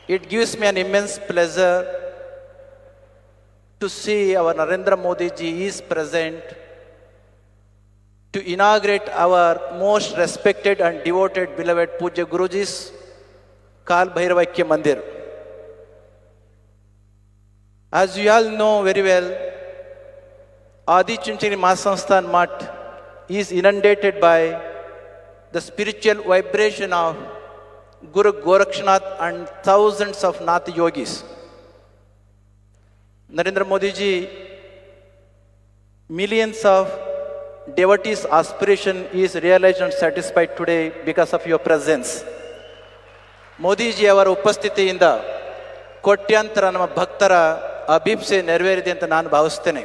It gives me an immense pleasure to see our Narendra Modi ji is present to inaugurate our most respected and devoted beloved Pujya Guruji's Kal Bhairavakya Mandir. As you all know very well, Adi Chunchangi Mahasansthan Math is inundated by the spiritual vibration of Guru Gorakshnath and thousands of Nath yogis. Narendra Modi ji, millions of devotees' aspiration is realized and satisfied today because of your presence. Modi ji ಅವರ ಉಪಸ್ಥಿತಿಯಿಂದ ಕೋಟ್ಯಾಂತರ ನಮ್ಮ ಭಕ್ತರ ಅಭಿಪ್ಸೆ ನೆರವೇರಿದೆ ಅಂತ ನಾನು ಭಾವಿಸ್ತೇನೆ.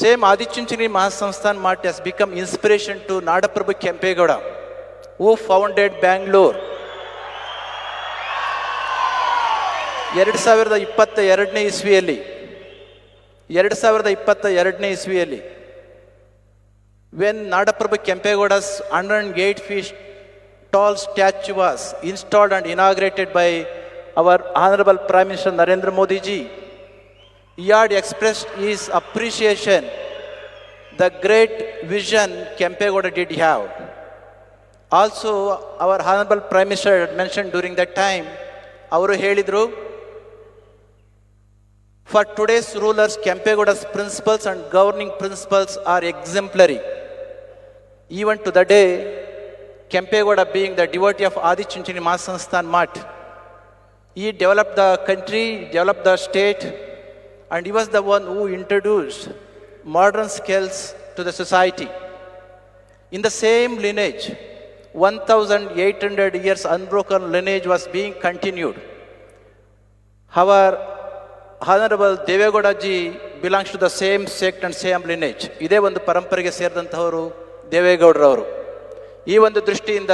Same Adi Chunchangi Mahasansthan Math has become inspiration to Nadaprabhu Kempegowda, who founded Bangalore. 2022ನೇ ಇಸ್ವಿಯಲ್ಲಿ when Nadaprabhu Kempegowda's 108 feet tall statue was installed and inaugurated by our Honorable Prime Minister Narendra Modi ji, he had expressed his appreciation, the great vision Kempegowda did have. Also, our Honorable Prime Minister had mentioned during that time, ಅವರು ಹೇಳಿದರು, for today's rulers, Kempegowda's principles and governing principles are exemplary. Even to the day, Kempegowda being the devotee of Adi Chunchangi Mahasansthan Math, he developed the country, developed the state, and he was the one who introduced modern skills to the society. In the same lineage, 1,800 years unbroken lineage was being continued. Our Honorable Devegowda ji belongs to the same sect and same lineage. ಇದೇ ಒಂದು ಪರಂಪರೆಗೆ ಸೇರಿದಂತಹವರು ದೇವೇಗೌಡರವರು. ಈ ಒಂದು ದೃಷ್ಟಿಯಿಂದ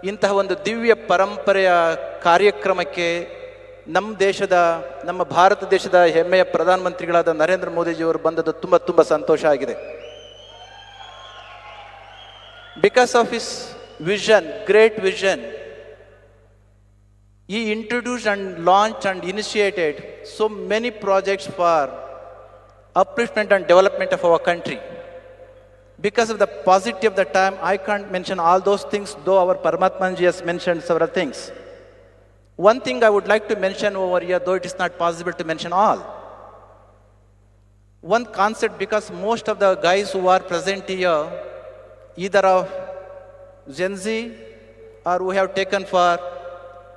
ಇಂತಹ ಒಂದು ದಿವ್ಯ ಪರಂಪರೆಯ ಕಾರ್ಯಕ್ರಮಕ್ಕೆ ನಮ್ಮ ಭಾರತ ದೇಶದ ಹೆಮ್ಮೆಯ ಪ್ರಧಾನಮಂತ್ರಿಗಳಾದ ನರೇಂದ್ರ ಮೋದಿಜಿಯವರು ಬಂದದ್ದು ತುಂಬ ಸಂತೋಷ ಆಗಿದೆ. Because of his vision, great vision, he introduced and launched and initiated so many projects for upliftment and development of our country. Because of the positivity of the time, I can't mention all those things, though our Paramatman ji has mentioned several things. One thing I would like to mention over here, though it is not possible to mention all. One concept, because most of the guys who are present here, either of Gen Z or who have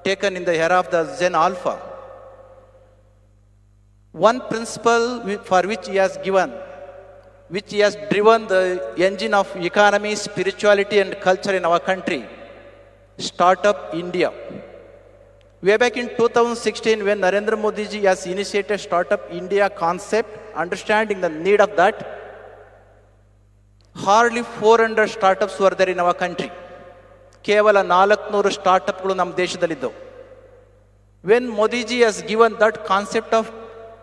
taken in the era of the Zen Alpha. One principle for which he has driven the engine of economy, spirituality and culture in our country, Startup India. Way back in 2016, when Narendra Modi ji has initiated Startup India concept, understanding the need of that, hardly 400 startups were there in our country. ಕೇವಲ 400 ಸ್ಟಾರ್ಟ್ಅಪ್ಗಳು ನಮ್ಮ ದೇಶದಲ್ಲಿದ್ದವು. When Modi ji has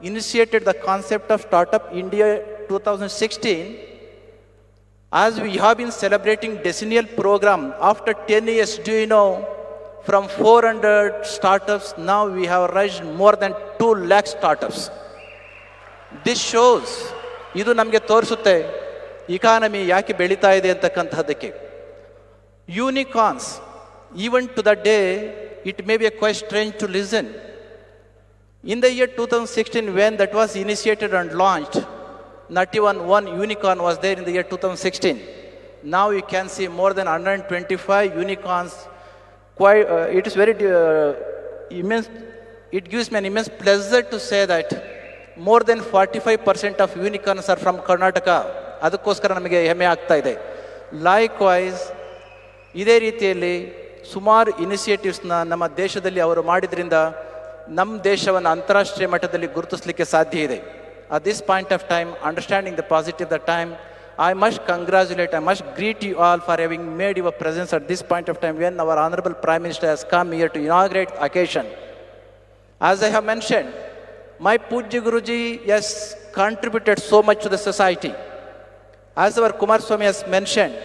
initiated the concept of Startup India 2016, as we have been celebrating decennial program after 10 years, do you know, from 400 startups, now we have raised more than 2 lakh startups. This shows, ಇದು ನಮಗೆ ತೋರಿಸುತ್ತೆ economy ಯಾಕೆ ಬೆಳೀತಾ ಇದೆ ಅಂತಕ್ಕಂಥದ್ದಕ್ಕೆ. Unicorns, even to the day, it may be quite strange to listen. In the year 2016, when that was initiated and launched, not even one unicorn was there in the year 2016. Now you can see more than 125 unicorns. It is very immense. It gives me an immense pleasure to say that more than 45% of unicorns are from Karnataka. ಅದಕ್ಕೋಸ್ಕರ ನಮಗೆ ಹೆಮ್ಮೆ ಆಗ್ತಾ ಇದೆ. Likewise, ಇದೇ ರೀತಿಯಲ್ಲಿ ಸುಮಾರು ಇನಿಷಿಯೇಟಿವ್ಸ್ನ ನಮ್ಮ ದೇಶದಲ್ಲಿ ಅವರು ಮಾಡಿದ್ರಿಂದ ನಮ್ಮ ದೇಶವನ್ನು ಅಂತಾರಾಷ್ಟ್ರೀಯ ಮಟ್ಟದಲ್ಲಿ ಗುರುತಿಸಲಿಕ್ಕೆ ಸಾಧ್ಯ ಇದೆ. At this point of time, understanding the positive of the time, I must greet you all for having made your presence at this point of time when our Honorable Prime Minister has come here to inaugurate the occasion. As I have mentioned, my Pujya Guruji has contributed so much to the society. As our Kumar Swami has mentioned,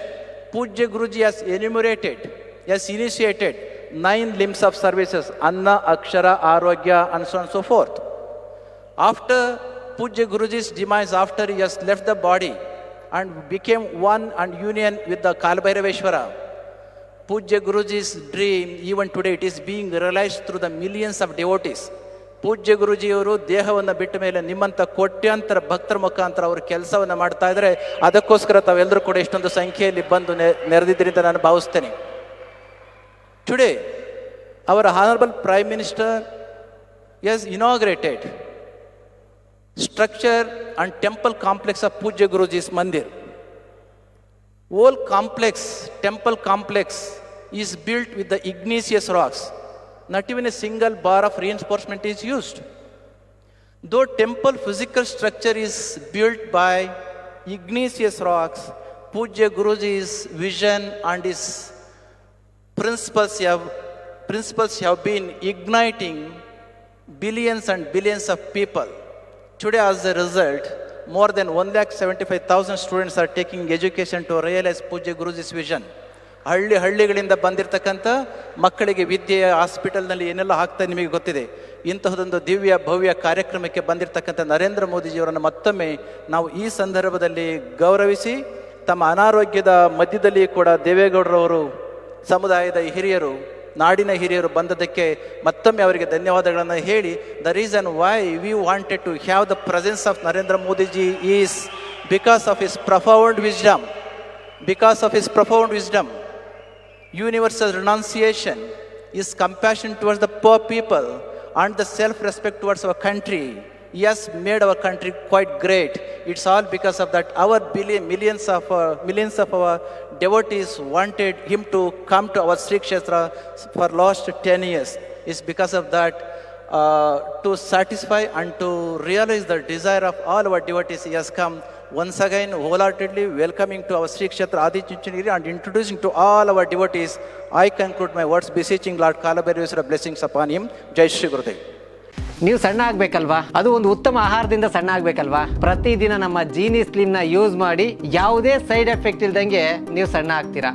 Pujya Guruji has enumerated has initiated 9 limbs of services, Anna, Akshara, Arogya, and so on and so forth. After Pujya Guruji's demise, after he has left the body and became one and union with the Kalbhairaveshwara, Pujya Guruji's dream, even today, it is being realized through the millions of devotees. ಪೂಜ್ಯ ಗುರುಜಿಯವರು ದೇಹವನ್ನು ಬಿಟ್ಟ ಮೇಲೆ ನಿಮ್ಮಂಥ ಕೋಟ್ಯಾಂತರ ಭಕ್ತರ ಮುಖಾಂತರ ಅವರು ಕೆಲಸವನ್ನು ಮಾಡ್ತಾ ಇದ್ದಾರೆ. ಅದಕ್ಕೋಸ್ಕರ ತಾವೆಲ್ಲರೂ ಕೂಡ ಇಷ್ಟೊಂದು ಸಂಖ್ಯೆಯಲ್ಲಿ ಬಂದು ನೆರೆದಿದ್ದೀರಿ ಅಂತ ನಾನು ಭಾವಿಸ್ತೇನೆ. Today our honourable prime minister has inaugurated structure and temple complex of Pujya Guruji's Mandir. Whole complex, temple complex is built with the igneous rocks. Not even a single bar of reinforcement is used. Though temple physical structure is built by igneous rocks, Pujya Guruji's vision and his principles have been igniting billions and billions of people. Today, as a result, more than 1,75,000 students are taking education to realize Pujya Guruji's vision. ಹಳ್ಳಿಗಳಿಂದ ಬಂದಿರತಕ್ಕಂಥ ಮಕ್ಕಳಿಗೆ ವಿದ್ಯೆಯ ಹಾಸ್ಪಿಟಲ್ನಲ್ಲಿ ಏನೆಲ್ಲ ಆಗ್ತಾ ನಿಮಗೆ ಗೊತ್ತಿದೆ. ಇಂತಹದೊಂದು ದಿವ್ಯ ಭವ್ಯ ಕಾರ್ಯಕ್ರಮಕ್ಕೆ ಬಂದಿರತಕ್ಕಂಥ ನರೇಂದ್ರ ಮೋದಿಜಿಯವರನ್ನು ಮತ್ತೊಮ್ಮೆ ನಾವು ಈ ಸಂದರ್ಭದಲ್ಲಿ ಗೌರವಿಸಿ, ತಮ್ಮ ಅನಾರೋಗ್ಯದ ಮಧ್ಯದಲ್ಲಿ ಕೂಡ ದೇವೇಗೌಡರವರು ಸಮುದಾಯದ ಹಿರಿಯರು, ನಾಡಿನ ಹಿರಿಯರು ಬಂದದಕ್ಕೆ ಮತ್ತೊಮ್ಮೆ ಅವರಿಗೆ ಧನ್ಯವಾದಗಳನ್ನು ಹೇಳಿ, the reason why we wanted to have the presence of Narendra Modiji is because of his profound wisdom. Because of his profound wisdom, universal renunciation, his compassion towards the poor people, and the self-respect towards our country, he has made our country quite great. It's all because of that. Our millions of our devotees wanted him to come to our Sri Kshetra for last 10 years. It's because of that, to satisfy and to realize the desire of all our devotees, he has come once again wholeheartedly welcoming to our Sri Kshetra Adi Chunchanagiri and introducing to all our devotees. I conclude my words beseeching Lord Kalabhairaveshwara blessings upon him. Jai Shri Gurudev. ನೀವು ಸಣ್ಣ ಆಗಬೇಕಲ್ವಾ? ಅದು ಒಂದು ಉತ್ತಮ ಆಹಾರದಿಂದ ಸಣ್ಣ ಆಗಬೇಕಲ್ವಾ? ಪ್ರತಿದಿನ ನಮ್ಮ Jeeni ಸ್ಲಿಮ್ನ use ಮಾಡಿ ಯಾವುದೇ ಸೈಡ್ ಎಫೆಕ್ಟ್ ಇಲ್ದಂಗೆ ನೀವು ಸಣ್ಣ ಆಗ್ತೀರಾ.